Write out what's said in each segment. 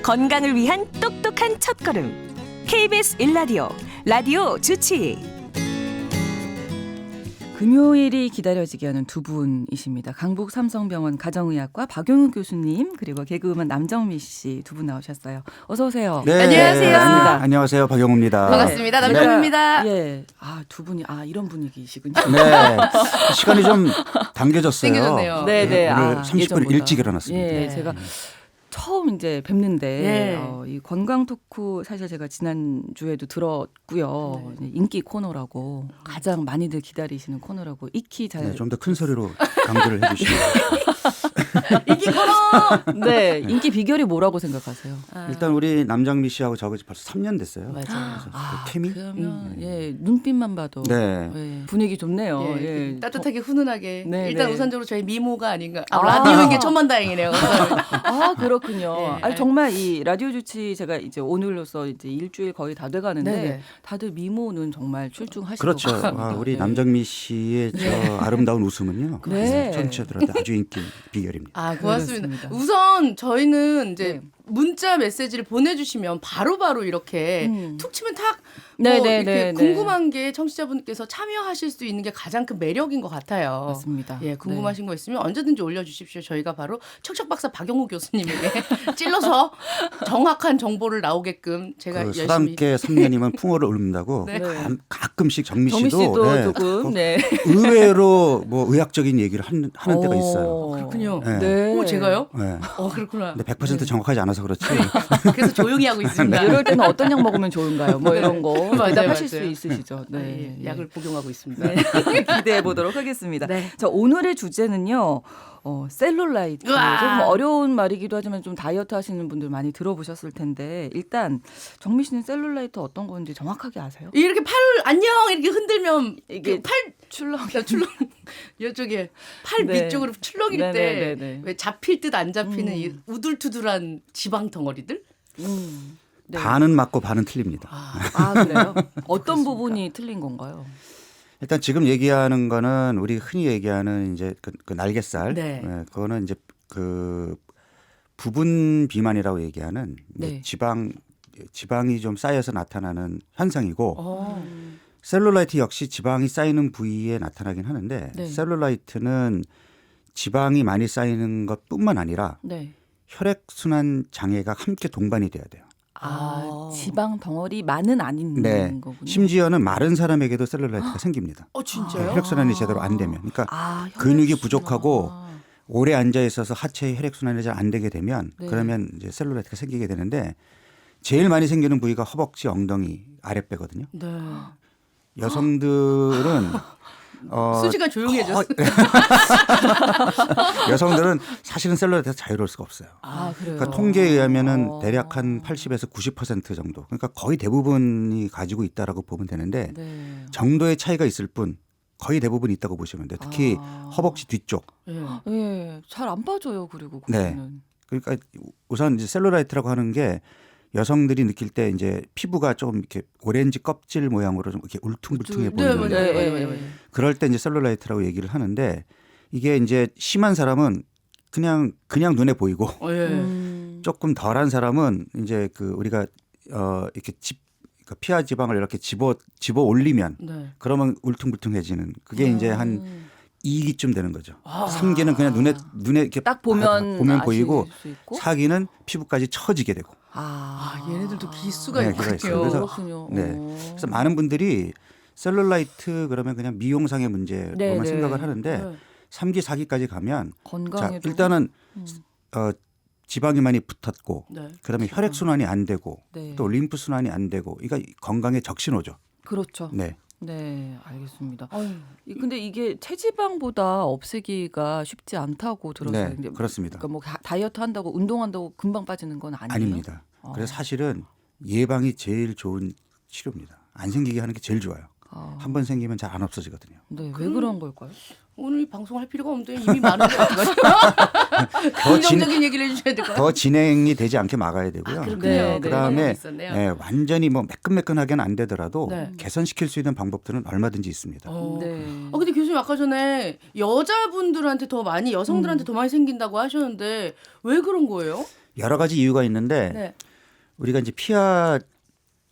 건강을 위한 똑똑한 첫걸음. KBS 1라디오 라디오 주치. 금요일이 기다려지게 하는 두 분이십니다. 강북 삼성병원 가정의학과 박용우 교수님 그리고 개그우먼 남정미 씨 두 분 나오셨어요. 어서 오세요. 네, 안녕하세요. 반갑습니다. 안녕하세요, 박영우입니다. 반갑습니다. 남정미입니다. 예, 두 분이 이런 분위기시군요. 네, 시간이 좀 당겨졌어요. 당겨졌네요. 네네. 오늘 30분 예전보다. 일찍 일어났습니다. 예, 네. 제가 처음 이제 뵙는데 네. 이 건강 토크 사실 제가 지난 주에도 들었고요. 네. 인기 코너라고 가장 많이들 기다리시는 코너라고 익히 잘. 네, 좀 더 큰 소리로 강조를 해주시면. 인기 코너. 네, 인기 비결이 뭐라고 생각하세요? 일단 우리 남정미 씨하고 저거 벌써 3년 됐어요. 맞아요. 그 케미? 그러면 예 눈빛만 봐도 네. 예, 분위기 좋네요. 예, 예. 따뜻하게 훈훈하게. 네, 일단 네. 우선적으로 저희 미모가 아닌가. 아. 라디오인 게 천만다행이네요. 그렇군요. 네. 아니 정말 이 라디오 주치 제가 이제 오늘로서 이제 일주일 거의 다 돼가는데 네네. 다들 미모는 정말 출중하시고 그렇죠. 우리 남정미 씨의 저 아름다운 웃음은요. 네. 청취자들한테 아주 인기 비결입니다. 고맙습니다. 그렇습니다. 우선 저희는 이제 네. 문자 메시지를 보내주시면 바로바로 이렇게 툭 치면 탁 뭐 네, 네, 이렇게 네, 네. 궁금한 게 청취자분께서 참여하실 수 있는 게 가장 큰 매력인 것 같아요. 맞습니다. 예, 궁금하신 거 있으면 언제든지 올려주십시오. 저희가 바로 척척박사 박영우 교수님에게 찔러서 정확한 정보를 나오게끔 제가 그 열심히. 서당계 3년이면 풍어를 읊는다고 네. 가끔씩 정미 정미 씨도, 씨도 네, 조금 네. 의외로 뭐 의학적인 얘기를 하는 때가 있어요. 그렇군요. 네. 네. 오, 제가요? 네. 그렇구나. 근데 100% 정확하지 않아서 그렇지. 그래서 조용히 하고 있습니다. 이럴 때는 어떤 약 먹으면 좋은가요? 뭐 이런 거 맞아요, 대답하실 수 맞아요. 있으시죠? 네. 예, 약을 복용하고 있습니다. 네. 기대해 보도록 하겠습니다. 네. 자, 오늘의 주제는요. 셀룰라이트. 으아! 조금 어려운 말이기도 하지만 좀 다이어트 하시는 분들 많이 들어보셨을 텐데 일단 정미 씨는 셀룰라이트 어떤 건지 정확하게 아세요? 이렇게 팔 안녕 이렇게 흔들면 이게 이게 팔 출렁. 출렁 이쪽에 팔 네. 밑쪽으로 출렁일 네, 때 네, 네, 네. 왜 잡힐 듯 안 잡히는 이 우둘투둘한 지방 덩어리들? 네. 반은 맞고 반은 틀립니다. 그래요? 어떤 부분이 틀린 건가요? 일단 지금 얘기하는 거는 우리 흔히 얘기하는 이제 그 날갯살, 네. 그거는 이제 그 부분 비만이라고 얘기하는 이제 네. 지방이 좀 쌓여서 나타나는 현상이고 어. 셀룰라이트 역시 지방이 쌓이는 부위에 나타나긴 하는데 네. 셀룰라이트는 지방이 많이 쌓이는 것뿐만 아니라 네. 혈액순환 장애가 함께 동반이 돼야 돼요. 지방 덩어리만은 아닌 네. 거군요. 심지어는 마른 사람에게도 셀룰라이트가 생깁니다. 진짜요? 혈액순환이 제대로 안 되면. 그러니까 근육이 혈액순환. 부족하고 오래 앉아 있어서 하체의 혈액순환이 잘 안 되게 되면 네. 그러면 이제 셀룰라이트가 생기게 되는데 제일 많이 생기는 부위가 허벅지, 엉덩이, 아랫배거든요. 네. 여성들은 수지가 조용해졌어. 여성들은 사실은 셀룰라이트에서 자유로울 수가 없어요. 그래요. 그러니까 통계에 의하면은 대략 한 80에서 90% 정도. 그러니까 거의 대부분이 가지고 있다라고 보면 되는데 네. 정도의 차이가 있을 뿐 거의 대부분 있다고 보시면 돼요. 특히 허벅지 뒤쪽. 예, 잘 안 빠져요. 그리고 네. 그거는. 그러니까 우선 이제 셀룰라이트라고 하는 게 여성들이 느낄 때 이제 피부가 좀 이렇게 오렌지 껍질 모양으로 좀 이렇게 울퉁불퉁해 네, 보이는 맞아요. 그럴 때 이제 셀룰라이트라고 얘기를 하는데 이게 이제 심한 사람은 그냥 눈에 보이고 조금 덜한 사람은 이제 그 우리가 이렇게 그러니까 피하 지방을 이렇게 집어 올리면 그러면 울퉁불퉁해지는 그게 이제 한 2기쯤 되는 거죠. 3기는 그냥 눈에 이렇게 딱 보면 보이고 수 있고? 4기는 피부까지 처지게 되고. 얘네들도 기수가 네, 있군요. 있어요. 그래서 그렇군요. 네. 그래서 많은 분들이 셀룰라이트 그러면 그냥 미용상의 문제로만 네, 네. 생각을 하는데 3기, 4기까지 가면 건강에도 일단은 지방이 많이 붙었고 네. 그다음에 혈액 순환이 안 되고 네. 또 림프 순환이 안 되고 이거 건강에 적신호죠. 그렇죠. 네. 네, 알겠습니다. 근데 이게 체지방보다 없애기가 쉽지 않다고 들었어요. 네, 근데 그렇습니다. 그러니까 뭐 다이어트 한다고 운동한다고 금방 빠지는 건 아니에요. 아닙니다. 그래서 사실은 예방이 제일 좋은 치료입니다. 안 생기게 하는 게 제일 좋아요. 한 번 생기면 잘 안 없어지거든요. 네, 왜 그런 걸까요? 오늘 이 방송할 필요가 없는데 이미 많은데 긍정적인 얘기를 해주셔야 될 것 같아요. 더 진행이 되지 않게 막아야 되고요. 그렇군요. 네, 그다음에 있었네요. 완전히 뭐 매끈매끈하게는 안 되더라도 네. 개선시킬 수 있는 방법들은 얼마든지 있습니다. 네. 근데 교수님 아까 전에 여자분들한테 더 많이 여성들한테 더 많이 생긴다고 하셨는데 왜 그런 거예요? 여러 가지 이유가 있는데 네. 우리가 이제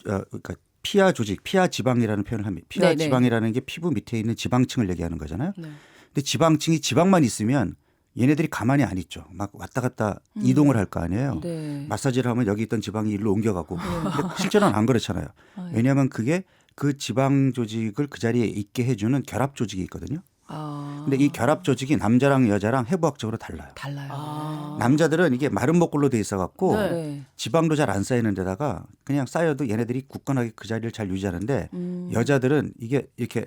그러니까 피하 조직, 피하 지방이라는 표현을 합니다. 피하 네네. 지방이라는 게 피부 밑에 있는 지방층을 얘기하는 거잖아요. 네. 근데 지방층이 지방만 있으면 얘네들이 가만히 안 있죠. 막 왔다 갔다 이동을 할 거 아니에요. 네. 마사지를 하면 여기 있던 지방이 일로 옮겨가고. 근데 실제로는 안 그렇잖아요. 아, 예. 왜냐하면 그게 그 지방 조직을 그 자리에 있게 해주는 결합 조직이 있거든요. 아. 근데 이 결합 조직이 남자랑 여자랑 해부학적으로 달라요. 달라요. 아. 남자들은 이게 마른 목골로 돼 있어 갖고 네. 네. 지방도 잘 안 쌓이는 데다가 그냥 쌓여도 얘네들이 굳건하게 그 자리를 잘 유지하는데 여자들은 이게 이렇게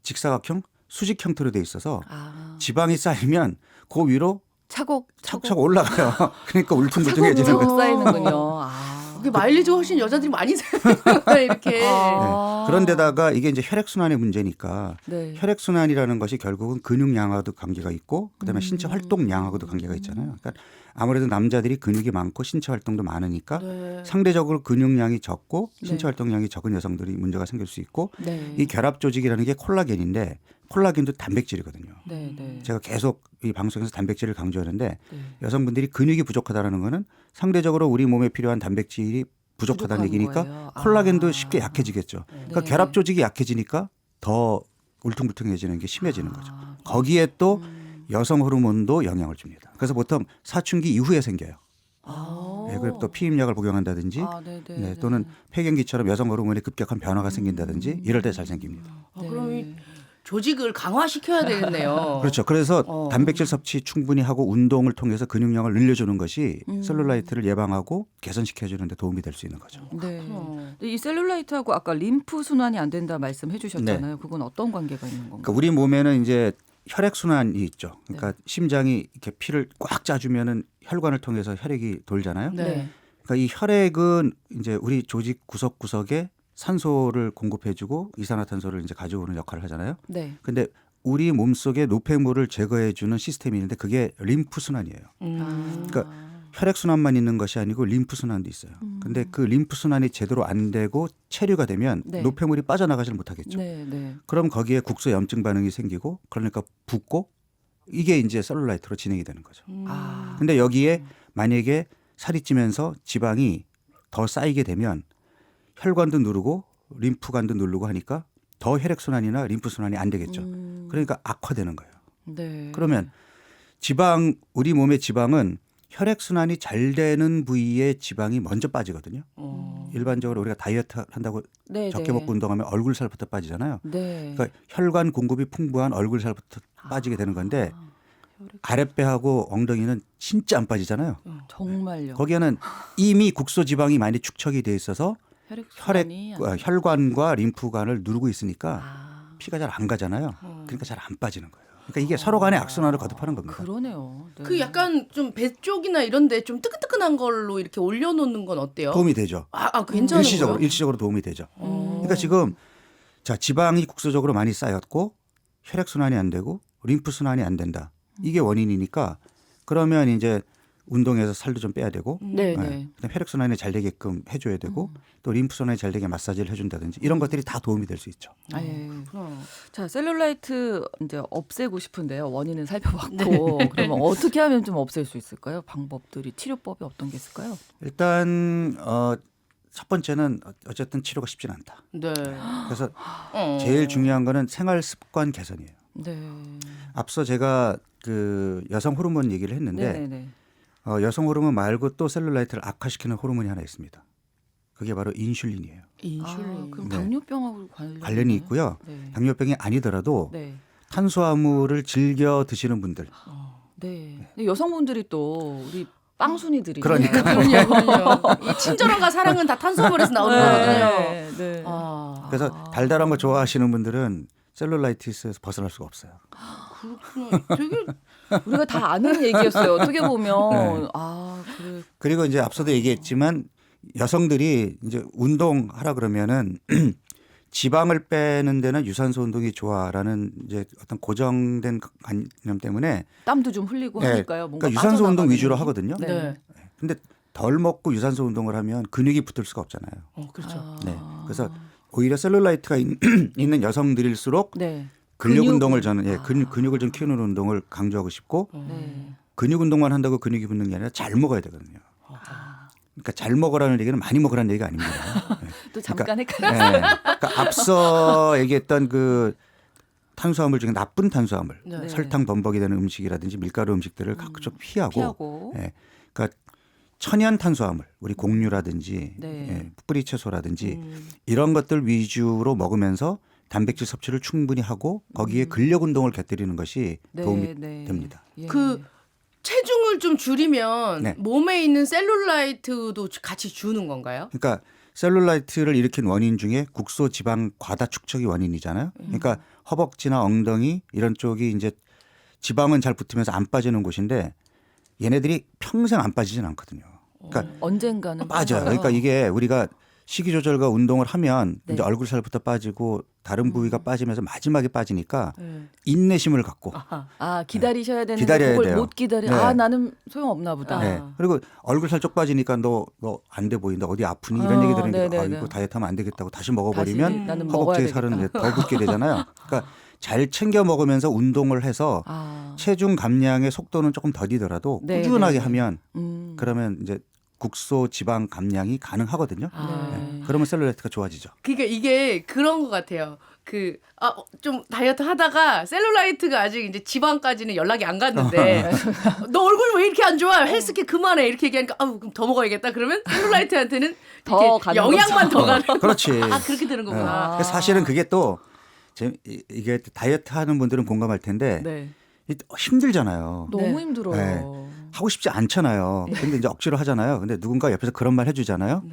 직사각형 수직 형태로 돼 있어서 아. 지방이 쌓이면 그 위로 차곡 올라가요. 그러니까 울퉁불퉁해지는 거예요. 차곡 쌓이는군요. 아. 그게 마일리지가 훨씬 여자들이 많이 사요. 이렇게. 아. 그런데다가 이게 이제 혈액순환의 문제니까 네. 혈액순환이라는 것이 결국은 근육량하고도 관계가 있고 그다음에 신체 활동량하고도 관계가 있잖아요. 그러니까 아무래도 남자들이 근육이 많고 신체 활동도 많으니까 네. 상대적으로 근육량이 적고 신체 네. 활동량이 적은 여성들이 문제가 생길 수 있고 네. 이 결합 조직이라는 게 콜라겐인데 콜라겐도 단백질이거든요. 네, 네. 제가 계속 이 방송에서 단백질을 강조하는데 네. 여성분들이 근육이 부족하다라는 거는 상대적으로 우리 몸에 필요한 단백질이 부족하다는 부족한 얘기니까 거예요. 콜라겐도 아. 쉽게 약해지겠죠. 그러니까 네. 결합 조직이 약해지니까 더 울퉁불퉁해지는 게 심해지는 거죠. 아. 거기에 또 여성 호르몬도 영향을 줍니다. 그래서 보통 사춘기 이후에 생겨요. 아. 네, 그리고 또 피임약을 복용한다든지 아, 네, 네, 네, 네. 또는 폐경기처럼 여성 호르몬의 급격한 변화가 생긴다든지 이럴 때 잘 생깁니다. 아, 그럼 이 조직을 강화시켜야 되겠네요. 그렇죠. 그래서 어. 단백질 섭취 충분히 하고 운동을 통해서 근육량을 늘려주는 것이 셀룰라이트를 예방하고 개선시켜주는 데 도움이 될 수 있는 거죠. 네. 어. 근데 이 셀룰라이트하고 아까 림프 순환이 안 된다 말씀해 주셨잖아요. 그건 어떤 관계가 있는 건가요? 그러니까 우리 몸에는 이제 혈액 순환이 있죠. 그러니까 심장이 이렇게 피를 꽉 짜주면은 혈관을 통해서 혈액이 돌잖아요. 네. 그러니까 이 혈액은 이제 우리 조직 구석구석에 산소를 공급해주고 이산화탄소를 이제 가져오는 역할을 하잖아요. 네. 근데 우리 몸속에 노폐물을 제거해주는 시스템이 있는데 그게 림프 순환이에요. 그러니까 혈액 순환만 있는 것이 아니고 림프 순환도 있어요. 근데 그 림프 순환이 제대로 안 되고 체류가 되면 네. 노폐물이 빠져나가지를 못하겠죠. 네, 네. 그럼 거기에 국소 염증 반응이 생기고 그러니까 붓고 이게 이제 셀룰라이트로 진행이 되는 거죠. 아. 근데 여기에 만약에 살이 찌면서 지방이 더 쌓이게 되면 혈관도 누르고 림프관도 누르고 하니까 더 혈액순환이나 림프순환이 안 되겠죠. 그러니까 악화되는 거예요. 네. 그러면 우리 몸의 지방은 혈액순환이 잘 되는 부위에 지방이 먼저 빠지거든요. 일반적으로 우리가 다이어트 한다고 네, 적게 네. 먹고 운동하면 얼굴살부터 빠지잖아요. 네. 그러니까 혈관 공급이 풍부한 얼굴살부터 빠지게 되는 건데 아랫배하고 엉덩이는 진짜 안 빠지잖아요. 정말요. 거기에는 이미 국소 지방이 많이 축적이 돼 있어서 혈액순환이 혈관과 림프관을 누르고 있으니까 아. 피가 잘 안 가잖아요. 그러니까 잘 안 빠지는 거예요. 그러니까 이게 서로 간의 악순환을 거듭하는 겁니다. 그러네요. 네. 그 약간 좀 배 쪽이나 이런데 좀 뜨끈뜨끈한 걸로 이렇게 올려놓는 건 어때요? 도움이 되죠. 괜찮은 일시적으로 거예요? 일시적으로 도움이 되죠. 그러니까 지금 자 지방이 국소적으로 많이 쌓였고 혈액 순환이 안 되고 림프 순환이 안 된다. 이게 원인이니까 그러면 이제 운동해서 살도 좀 빼야 되고 네, 네. 네. 그다음 혈액 순환이 잘 되게끔 해줘야 되고 또 림프 순환이 잘 되게 마사지를 해준다든지 이런 것들이 다 도움이 될 수 있죠. 아, 예. 그럼. 자, 셀룰라이트 이제 없애고 싶은데요. 원인은 살펴봤고 네. 그러면 어떻게 하면 좀 없앨 수 있을까요? 방법들이 치료법이 어떤 게 있을까요? 일단 첫 번째는 어쨌든 치료가 쉽진 않다. 네. 그래서 제일 중요한 거는 생활 습관 개선이에요. 네. 앞서 제가 그 여성 호르몬 얘기를 했는데 네, 네. 여성 호르몬 말고 또 셀룰라이트를 악화시키는 호르몬이 하나 있습니다. 그게 바로 인슐린이에요. 인슐린. 그럼 네. 당뇨병하고 관련이 있고요. 네. 당뇨병이 아니더라도 네. 탄수화물을 즐겨 드시는 분들. 네. 근데 여성분들이 또 우리 빵순이들이 그러니까요. 그럼요. 이 친절함과 사랑은 다 탄수화물에서 나오는 거거든요. 네, 네. 아, 그래서 달달한 거 좋아하시는 분들은 셀룰라이티스에서 벗어날 수가 없어요. 그렇구나. 되게 우리가 다 아는 얘기였어요. 어떻게 보면 네. 그래. 그리고 이제 앞서도 얘기했지만 여성들이 이제 운동하라 그러면은 지방을 빼는 데는 유산소 운동이 좋아라는 이제 어떤 고정된 관념 때문에 땀도 좀 흘리고 네, 하니까요. 뭔가 그러니까 유산소 운동 빠져나가는 위주로 느낌? 하거든요. 네. 근데 덜 먹고 유산소 운동을 하면 근육이 붙을 수가 없잖아요. 그렇죠. 아. 네. 그래서 오히려 셀룰라이트가 있는 여성들일수록 네. 근육 운동을 근육을. 저는 근육을 좀 키우는 운동을 강조하고 싶고 네. 근육 운동만 한다고 근육이 붙는 게 아니라 잘 먹어야 되거든요. 그러니까 잘 먹으라는 얘기는 많이 먹으라는 얘기가 아닙니다. 또 잠깐 네. 헷갈렸어요. 그러니까 앞서 얘기했던 그 탄수화물 중에 나쁜 탄수화물, 네. 설탕 범벅이 되는 음식이라든지 밀가루 음식들을 각종 피하고 피하고. 그러니까 천연 탄수화물, 우리 곡류라든지 네. 뿌리 채소라든지 이런 것들 위주로 먹으면서 단백질 섭취를 충분히 하고 거기에 근력 운동을 곁들이는 것이 도움이 됩니다. 예. 그 체중을 좀 줄이면 네. 몸에 있는 셀룰라이트도 같이 주는 건가요? 그러니까 셀룰라이트를 일으킨 원인 중에 국소 지방 과다 축적이 원인이잖아요. 그러니까 허벅지나 엉덩이 이런 쪽이 이제 지방은 잘 붙으면서 안 빠지는 곳인데 얘네들이 평생 안 빠지진 않거든요. 그러니까 언젠가는 빠져요. 빠져요. 그러니까 이게 우리가 식이 조절과 운동을 하면 네. 이제 얼굴 살부터 빠지고 다른 부위가 빠지면서 마지막에 빠지니까 네. 인내심을 갖고 아 기다리셔야 되는데 기다려야 그걸 돼요. 못 기다려. 네. 아 나는 소용없나 보다. 네. 그리고 얼굴 살 쪽 빠지니까 너 안 돼 보인다. 어디 아프니? 이런 얘기 들으니까 네네네. 이거 다이어트하면 안 되겠다고 다시 먹어버리면 다시 나는 먹어야 허벅지에 살은 되겠다. 이제 더 붙게 되잖아요. 그러니까 잘 챙겨 먹으면서 운동을 해서 아. 체중 감량의 속도는 조금 더디더라도 네, 꾸준하게 네. 하면 음. 그러면 이제 국소 지방 감량이 가능하거든요. 아. 네. 그러면 셀룰라이트가 좋아지죠. 그러니까 이게 그런 것 같아요. 좀 다이어트 하다가 셀룰라이트가 아직 이제 지방까지는 연락이 안 갔는데 너 얼굴 왜 이렇게 안 좋아? 헬스케 그만해 이렇게 얘기하니까 그럼 더 먹어야겠다. 그러면 셀룰라이트한테는 더 이렇게 가는 영양만 거죠. 더 가는. 그렇지. 그렇게 되는 거구나. 네. 사실은 그게 또 이게 다이어트 하는 분들은 공감할 텐데 네. 힘들잖아요. 너무 네. 힘들어요. 네. 하고 싶지 않잖아요. 근데 이제 억지로 하잖아요. 근데 누군가 옆에서 그런 말 해주잖아요.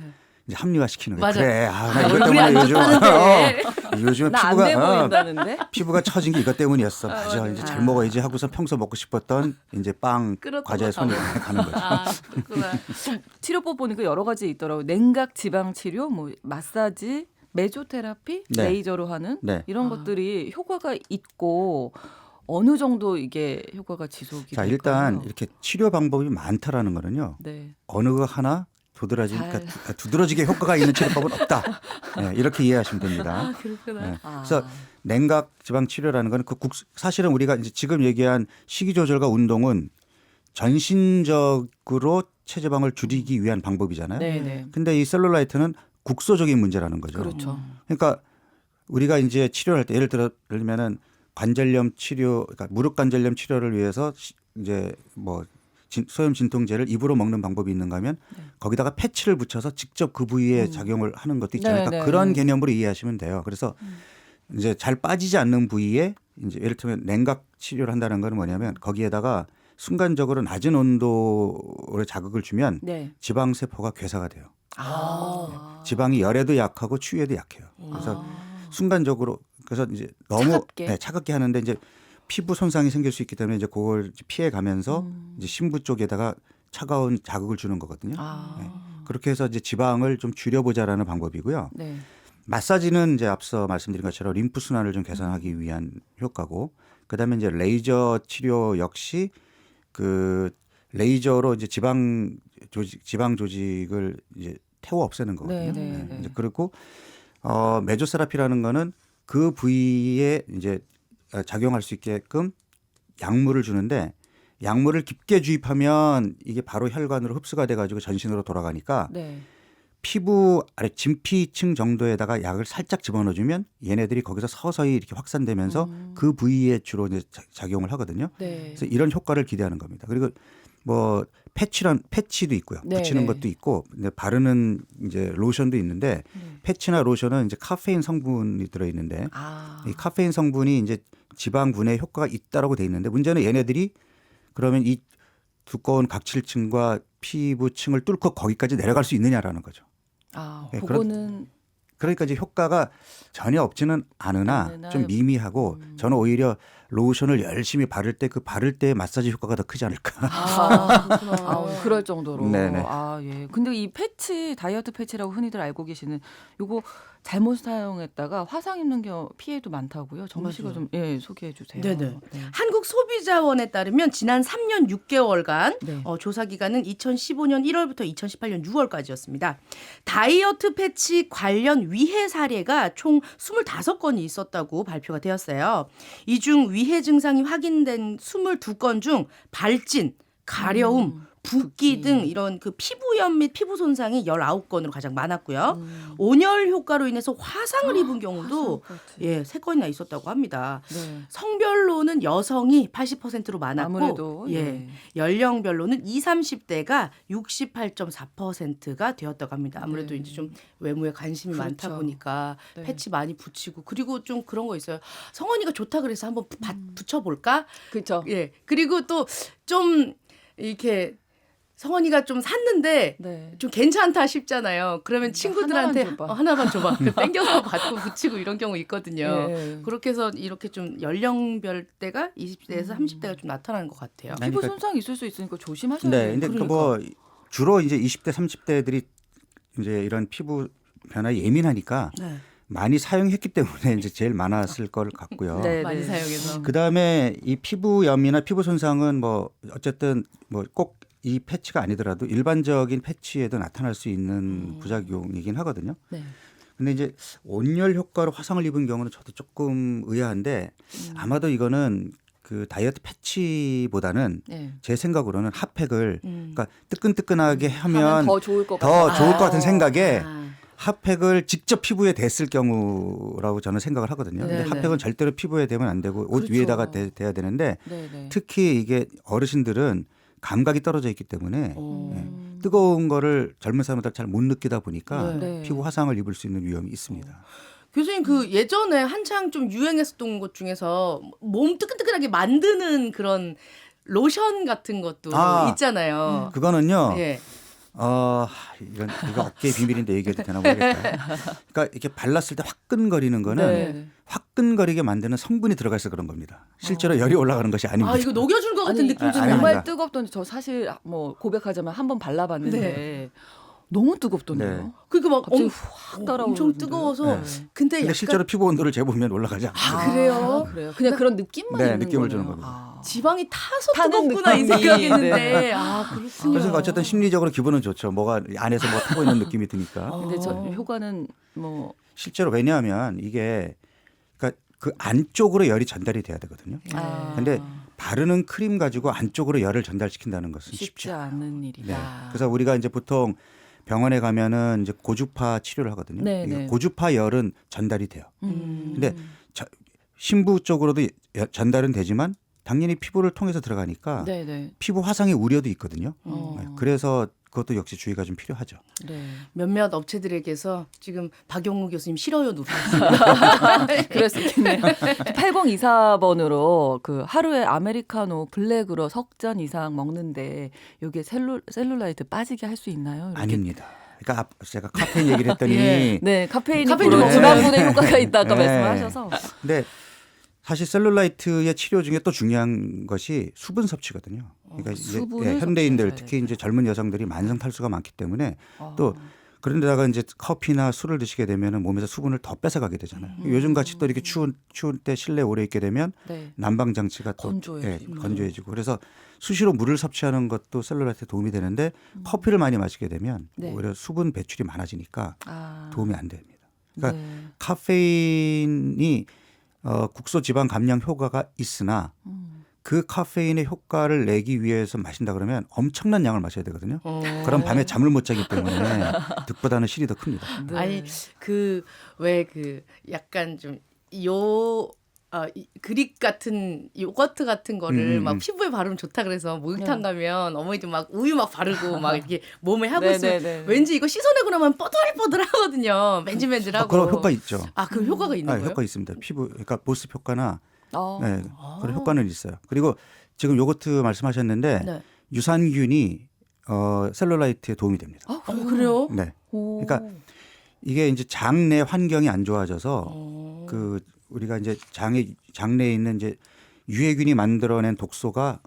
이제 합리화시키는 거예요. 맞아. 그래, 나 이것 얼굴이 안 때문에 좋다는데. 요즘에 나 안 돼 보인다는데. 피부가 처진 게 이것 때문이었어. 맞아. 이제 잘 먹어야지 하고서 평소 먹고 싶었던 이제 빵, 끌었던 과자에 거 손이 다 가는 거죠. 그렇구나. 치료법 보니까 여러 가지 있더라고요. 냉각 지방 치료, 뭐 마사지, 메조테라피, 네. 레이저로 하는 네. 이런 것들이 효과가 있고 어느 정도 이게 효과가 지속이 자, 될까요? 일단 이렇게 치료 방법이 많다라는 거는요. 네. 어느 거 하나 잘. 그러니까 두드러지게 효과가 있는 치료법은 없다. 네, 이렇게 이해하시면 됩니다. 그렇구나. 네. 아. 그래서 냉각 지방 치료라는 거는 사실은 우리가 이제 지금 얘기한 식이 조절과 운동은 전신적으로 체지방을 줄이기 위한 방법이잖아요. 네네. 근데 이 셀룰라이트는 국소적인 문제라는 거죠. 그렇죠. 그러니까 우리가 이제 치료를 할 때 예를 들면은 관절염 치료, 그러니까 무릎 관절염 치료를 위해서 이제 뭐 소염 진통제를 입으로 먹는 방법이 있는가 하면 거기다가 패치를 붙여서 직접 그 부위에 작용을 하는 것도 있잖아요. 네, 그러니까 네, 그런 네. 개념으로 이해하시면 돼요. 그래서 이제 잘 빠지지 않는 부위에 이제 예를 들면 냉각 치료를 한다는 건 뭐냐면 거기에다가 순간적으로 낮은 온도로 자극을 주면 네. 지방 세포가 괴사가 돼요. 아. 지방이 열에도 약하고 추위에도 약해요. 그래서 순간적으로 그래서 이제 너무 차갑게 하는데 이제 피부 손상이 생길 수 있기 때문에 이제 그걸 피해 가면서 이제 심부 쪽에다가 차가운 자극을 주는 거거든요. 아. 네. 그렇게 해서 이제 지방을 좀 줄여보자라는 방법이고요. 네. 마사지는 이제 앞서 말씀드린 것처럼 림프 순환을 좀 개선하기 위한 효과고, 그다음에 이제 레이저 치료 역시 그 레이저로 이제 지방 조직을 이제 태워 없애는 거거든요. 네. 이제 그리고 메조세라피라는 거는 그 부위에 이제 작용할 수 있게끔 약물을 주는데 약물을 깊게 주입하면 이게 바로 혈관으로 흡수가 돼가지고 전신으로 돌아가니까 네. 피부 아래 진피층 정도에다가 약을 살짝 집어넣어주면 얘네들이 거기서 서서히 이렇게 확산되면서 그 부위에 주로 이제 작용을 하거든요. 네. 그래서 이런 효과를 기대하는 겁니다. 그리고 뭐 패치도 있고요. 네, 붙이는 네. 것도 있고, 근데 바르는 이제 로션도 있는데 패치나 로션은 이제 카페인 성분이 들어 있는데 아. 이 카페인 성분이 이제 지방분해 효과가 있다라고 돼 있는데 문제는 얘네들이 그러면 이 두꺼운 각질층과 피부층을 뚫고 거기까지 내려갈 수 있느냐라는 거죠. 아, 네, 그거는 그러니까 이제 효과가 전혀 없지는 않으나 좀 미미하고 저는 오히려 로션을 열심히 바를 때 그 바를 때 마사지 효과가 더 크지 않을까. 그럴 정도로. 네네. 아, 예. 근데 이 패치, 다이어트 패치라고 흔히들 알고 계시는 요거 잘못 사용했다가 화상 입는 피해도 많다고요. 정미 씨가 좀 소개해 주세요. 네네. 한국소비자원에 따르면 지난 3년 6개월간 네. 조사 기간은 2015년 1월부터 2018년 6월까지였습니다. 다이어트 패치 관련 위해 사례가 총 25건이 있었다고 발표가 되었어요. 이 중 위해 증상이 확인된 22건 중 발진, 가려움, 붓기 등 이런 그 피부염 및 피부 손상이 19건으로 가장 많았고요. 온열 효과로 인해서 화상을 입은 경우도 예, 3건이나 있었다고 합니다. 네. 성별로는 여성이 80%로 많았고 아무래도 예. 네. 연령별로는 20, 30대가 68.4%가 되었다고 합니다. 아무래도 네. 이제 좀 외모에 관심이 그렇죠. 많다 보니까 네. 패치 많이 붙이고 그리고 좀 그런 거 있어요. 성원이가 좋다 그래서 한번 붙여볼까? 그렇죠. 예. 그리고 또 좀 이렇게 성원이가 좀 샀는데 네. 좀 괜찮다 싶잖아요. 그러면 친구들한테 하나만 줘봐. 하나만 줘봐. 그 땡겨서 받고 붙이고 이런 경우 있거든요. 네. 그렇게 해서 이렇게 좀 연령별대가 20대에서 30대가 좀 나타나는 것 같아요. 네. 피부 그러니까- 손상이 있을 수 있으니까 조심하셔야 네, 돼요. 근데 그 뭐 주로 이제 20대, 30대들이 이제 이런 피부 변화에 예민하니까 네. 많이 사용했기 때문에 이제 제일 많았을 것 같고요. 네, 많이 네. 사용해서. 그다음에 이 피부염이나 피부 손상은 뭐 어쨌든 뭐 꼭 이 패치가 아니더라도 일반적인 패치에도 나타날 수 있는 부작용이긴 하거든요. 네. 근데 이제 온열 효과로 화상을 입은 경우는 저도 조금 의아한데 아마도 이거는 그 다이어트 패치보다는 네. 제 생각으로는 핫팩을 그러니까 뜨끈뜨끈하게 하면 하면 더 좋을 것 더 같아요. 좋을 것 같은 생각에 아. 핫팩을 직접 피부에 댔을 경우라고 저는 생각을 하거든요. 근데 네네. 핫팩은 절대로 피부에 대면 안 되고 옷 그렇죠. 위에다가 대야 되는데 네, 네. 특히 이게 어르신들은 감각이 떨어져 있기 때문에 오. 예, 뜨거운 거를 젊은 사람들 잘 못 느끼다 보니까 네. 피부 화상을 입을 수 있는 위험이 있습니다. 교수님 그 예전에 한창 좀 유행했었던 것 중에서 몸 뜨끈뜨끈하게 만드는 그런 로션 같은 것도 아. 있잖아요. 그거는요. 예. 이거 업계의 비밀인데 얘기해도 되나 모르겠다. 그러니까 이렇게 발랐을 때 화끈거리는 거는 네. 화끈거리게 만드는 성분이 들어가 있어 그런 겁니다. 실제로 열이 올라가는 것이 아닙니다. 아 이거 녹여준 것 같은 아니, 느낌 아니, 좀 아닙니다. 나요. 정말 뜨겁던데 저 사실 뭐 고백하자면 한번 발라봤는데 네. 너무 뜨겁던데요. 네. 그러니까 막 갑자기 확 따라오는데. 엄청 뜨거워서 네. 근데 근데 약간 실제로 피부 온도를 재보면 올라가지 않습니다. 아, 그래요? 그래요. 그냥 그런 느낌만 네, 있는 느낌을 거네요. 주는 겁니다. 아. 지방이 타서 타는 뜨겁구나 이 느낌이. 생각했는데 네. 아 그렇군요. 그래서 어쨌든 심리적으로 기분은 좋죠. 뭐가 안에서 뭐 타고 있는 느낌이 드니까. 근데 저 효과는 뭐 실제로 왜냐하면 이게 그러니까 그 안쪽으로 열이 전달이 돼야 되거든요. 근데 바르는 크림 가지고 안쪽으로 열을 전달시킨다는 것은 쉽지 쉽지 않아요. 않은 네. 일이다. 그래서 우리가 이제 보통 병원에 가면은 이제 고주파 치료를 하거든요. 네, 이게 네. 고주파 열은 전달이 돼요. 음. 근데 심부 쪽으로도 전달은 되지만 당연히 피부를 통해서 들어가니까 네네. 피부 화상의 우려도 있거든요. 어. 네. 그래서 그것도 역시 주의가 좀 필요하죠. 네. 몇몇 업체들에게서 지금 박용우 교수님 싫어요 누르고 있습니다. 그럴 수 있겠네요. 8024번으로 그 하루에 아메리카노 블랙으로 석 잔 이상 먹는데 이게 셀룰라이트 빠지게 할 수 있나요? 이렇게. 아닙니다. 그러니까 제가 카페인 얘기를 했더니 예. 네, 카페인이 카페인이 뭐 네. 불안분의 효과가 있다 아까 네. 말씀하셔서. 근데 사실 셀룰라이트의 치료 중에 또 중요한 것이 수분 섭취거든요. 그러니까 이제 수분을 현대인들 섭취해야 특히 이제 젊은 여성들이 만성 탈수가 많기 때문에 어. 또 그런데다가 이제 커피나 술을 드시게 되면은 몸에서 수분을 더 뺏어가게 되잖아요. 요즘 같이 또 이렇게 추운 때 실내 오래 있게 되면 네. 난방 장치가 또 건조해지고. 건조해지고 그래서 수시로 물을 섭취하는 것도 셀룰라이트에 도움이 되는데 커피를 많이 마시게 되면 네. 오히려 수분 배출이 많아지니까 아. 도움이 안 됩니다. 그러니까 네. 카페인이 국소 지방 감량 효과가 있으나 그 카페인의 효과를 내기 위해서 마신다 그러면 엄청난 양을 마셔야 되거든요. 그럼 밤에 잠을 못 자기 때문에 득보다는 실이 더 큽니다. 네. 아니 그 왜 그 약간 좀요 그릭 같은 요거트 같은 거를 막 피부에 바르면 좋다 그래서 목욕탕 가면 어머니들 막 우유 막 바르고 막 이렇게 몸에 하고 네, 있으면 네, 네. 왠지 이거 씻어내고 나면 뽀들뽀들하거든요. 맨질맨질하고. 그런 효과 있죠. 그 효과가 있는 거예요? 효과 있습니다. 피부 그러니까 보습 효과나 어. 네, 그런 효과는 있어요. 그리고 지금 요거트 말씀하셨는데 네. 유산균이 셀룰라이트에 도움이 됩니다. 그래요? 네. 오. 그러니까 이게 이제 장내 환경이 안 좋아져서 그 우리가 이제 장내에 있는 이제 유해균이 만들어낸 독소가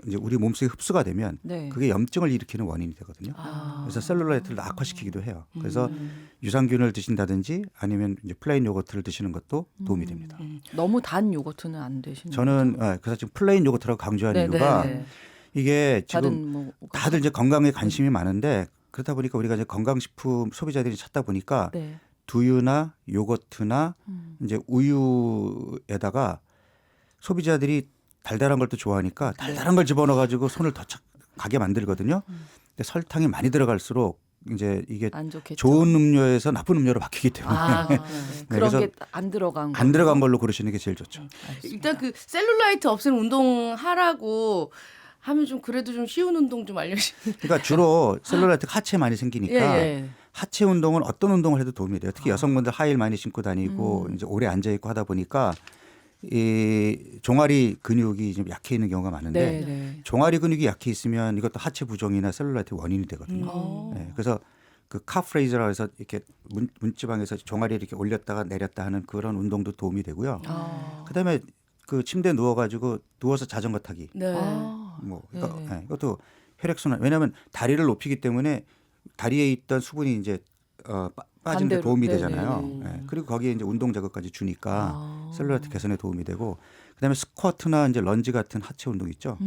이제 우리 몸속에 흡수가 되면 네. 그게 염증을 일으키는 원인이 되거든요. 아. 그래서 셀룰라이트를 악화시키기도 해요. 그래서 유산균을 드신다든지 아니면 이제 플레인 요거트를 드시는 것도 도움이 됩니다. 너무 단 요거트는 안 되시는 저는 그래서 지금 플레인 요거트라고 강조하는 네, 이유가 네. 이게 지금 다른 뭐 다들 이제 건강에 관심이 많은데 그러다 보니까 우리가 이제 건강식품 소비자들이 찾다 보니까 네. 두유나 요거트나 이제 우유에다가 소비자들이 달달한 걸 또 좋아하니까 달달한 걸 집어넣어 가지고 손을 더 가게 만들거든요. 근데 설탕이 많이 들어갈수록 이제 이게 안 좋겠죠. 좋은 음료에서 나쁜 음료로 바뀌기 때문에 네. 그런 그래서 게 안 들어간 거. 안 들어간 걸로 고르시는 게 제일 좋죠. 일단 그 셀룰라이트 없애는 운동 하라고 하면 좀 그래도 좀 쉬운 운동 좀 알려주세요. 그러니까 주로 셀룰라이트가 하체에 많이 생기니까 예. 하체 운동은 어떤 운동을 해도 도움이 돼요. 특히 여성분들 하이힐 많이 신고 다니고 이제 오래 앉아 있고 하다 보니까 이 종아리 근육이 좀 약해 있는 경우가 많은데 네. 종아리 근육이 약해 있으면 이것도 하체 부종이나 셀룰라이트 원인이 되거든요. 네, 그래서 그 카프레이즈라고 해서 이렇게 문지방에서 종아리 이렇게 올렸다가 내렸다 하는 그런 운동도 도움이 되고요. 그다음에 그 침대에 누워가지고 누워서 자전거 타기. 네. 뭐 그러니까 네. 네, 이것도 혈액순환. 왜냐하면 다리를 높이기 때문에 다리에 있던 수분이 이제 빠지는 데 반대로. 도움이 네네. 되잖아요. 네, 그리고 거기에 이제 운동 자극까지 주니까 셀룰라이트 개선에 도움이 되고 그다음에 스쿼트나 이제 런지 같은 하체 운동 있죠.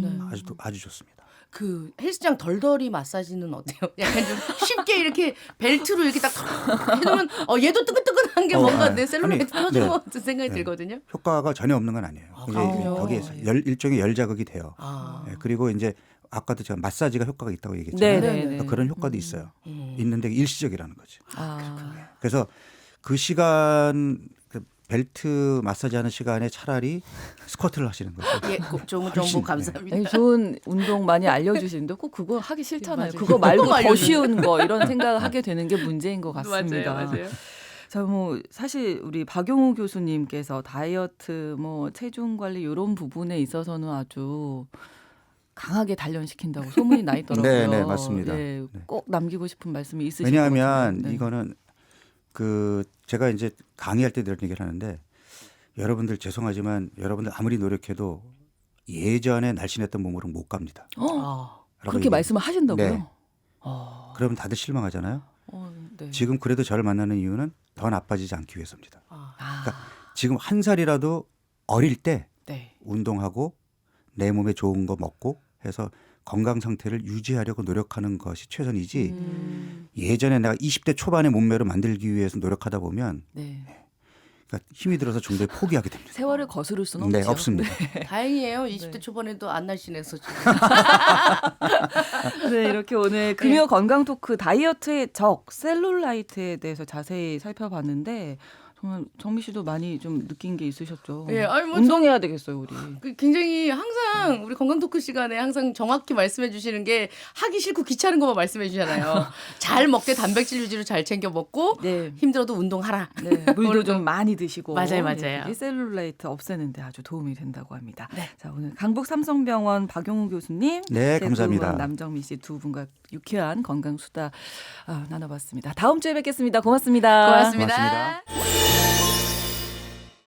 아주 좋습니다. 그 헬스장 덜덜이 마사지는 어때요? 약간 좀 쉽게 이렇게 벨트로 이렇게 딱 해놓으면 얘도 뜨끈뜨끈한 게 뭔가 내 셀룰라이트 펴준 네. 것 같은 생각이 네. 들거든요. 효과가 전혀 없는 건 아니에요. 이게 그래요? 거기에서 일종의 열 자극이 돼요. 아. 네, 그리고 이제 아까도 제가 마사지가 효과가 있다고 얘기했잖아요. 네네. 그러니까 그런 효과도 있어요. 있는데 일시적이라는 거죠. 아. 그래서 그 시간 그 벨트 마사지하는 시간에 차라리 스쿼트를 하시는 거죠. 예, 좋은 훨씬, 정보 감사합니다. 아니, 좋은 운동 많이 알려주시는데 꼭 그거 하기 싫잖아요. 맞아요. 그거 말고 그거 더 알려줘요. 쉬운 거 이런 생각을 하게 되는 게 문제인 것 같습니다. 맞아요. 자, 뭐 사실 우리 박용우 교수님께서 다이어트, 뭐 체중 관리 이런 부분에 있어서는 아주 강하게 단련시킨다고 소문이 나 있더라고요. 네, 맞습니다. 예, 꼭 남기고 싶은 말씀이 있으실 것 왜냐하면 같은데. 네. 이거는 그 제가 이제 강의할 때 이런 얘기를 하는데 여러분들 죄송하지만 여러분들 아무리 노력해도 예전에 날씬했던 몸으로 못 갑니다. 아. 그렇게 얘기해요. 말씀을 하신다고요? 네. 그러면 다들 실망하잖아요. 네. 지금 그래도 저를 만나는 이유는 더 나빠지지 않기 위해서입니다. 아, 지금 한 살이라도 어릴 때 네. 운동하고 내 몸에 좋은 거 먹고 해서 건강 상태를 유지하려고 노력하는 것이 최선이지 예전에 내가 20대 초반의 몸매를 만들기 위해서 노력하다 보면 네. 그러니까 힘이 들어서 중도에 포기하게 됩니다. 세월을 거스를 수는 네, 없죠. 없습니다. 다행이에요. 20대 초반에도 안 날씬해서 지금. 네, 이렇게 오늘 금요 건강 토크 다이어트의 적 셀룰라이트에 대해서 자세히 살펴봤는데 정말 정미 씨도 많이 좀 느낀 게 있으셨죠. 예, 아니 뭐 운동해야 되겠어요, 우리. 굉장히 항상 우리 건강 토크 시간에 항상 정확히 말씀해 주시는 게 하기 싫고 귀찮은 것만 말씀해 주잖아요. 잘 먹되 단백질 위주로 잘 챙겨 먹고 네. 힘들어도 운동하라. 네, 물도 좀 많이 드시고 맞아요. 이 셀룰라이트 없애는데 아주 도움이 된다고 합니다. 네. 자, 오늘 강북 삼성병원 박용우 교수님, 네, 개그우먼 감사합니다. 남정미 씨 두 분과 유쾌한 건강 수다 나눠봤습니다. 다음 주에 뵙겠습니다. 고맙습니다. 고맙습니다. 고맙습니다.